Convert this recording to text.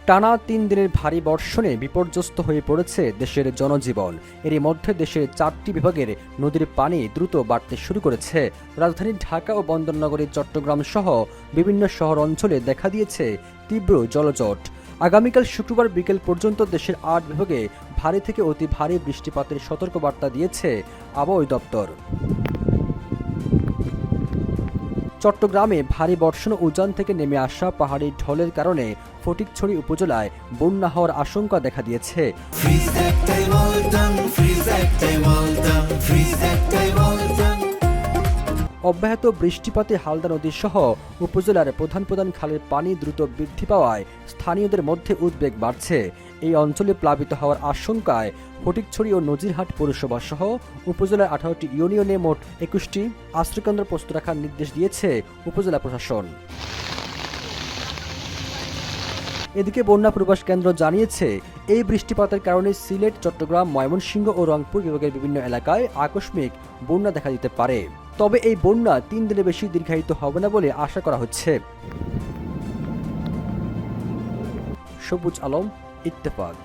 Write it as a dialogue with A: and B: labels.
A: টানা ৩ দিনের ভারী বর্ষণে বিপর্যস্ত হয়ে পড়েছে দেশের জনজীবন। এরই মধ্যে দেশের ৪টি বিভাগের নদীর পানি দ্রুত বাড়তে শুরু করেছে। রাজধানী ঢাকা ও বন্দরনগরী চট্টগ্রাম সহ বিভিন্ন শহর অঞ্চলে দেখা দিয়েছে তীব্র জলজট। আগামীকাল শুক্রবার বিকেল পর্যন্ত দেশের ৮ বিভাগে ভারী থেকে অতি ভারী বৃষ্টিপাতের সতর্কবার্তা দিয়েছে আবহাওয়া দপ্তর। চট্টগ্রামে ভারী বর্ষণ উজান থেকে নেমে আসা পাহাড়ি ঢলের কারণে ফটিকছড়ি উপজেলায় বন্যা হওয়ার আশঙ্কা দেখা দিয়েছে। অব্যাহত বৃষ্টিপাতে হালদা নদী সহ উপজেলার প্রধান প্রধান খালের পানি দ্রুত বৃদ্ধি পাওয়ায় স্থানীয়দের মধ্যে উদ্বেগ বাড়ছে। এই অঞ্চলে প্লাবিত হওয়ার আশঙ্কায় ফটিকছড়ি ও নজিরহাট পৌরসভা সহ উপজেলার 18টি ইউনিয়নে মোট 21টি আশ্রয়কেন্দ্র প্রস্তুত রাখার নির্দেশ দিয়েছে উপজেলা প্রশাসন। এদিকে বন্যা পূর্বাভাস কেন্দ্র জানিয়েছে, এই বৃষ্টিপাতের কারণে সিলেট, চট্টগ্রাম, ময়মনসিংহ ও রংপুর বিভাগের বিভিন্ন এলাকায় আকস্মিক বন্যা দেখা দিতে পারে। তবে এই বন্যা 3 দিনের বেশি দীর্ঘায়িত হবে না বলে আশা করা হচ্ছে। সবুজ আলম, ইত্তেফাক।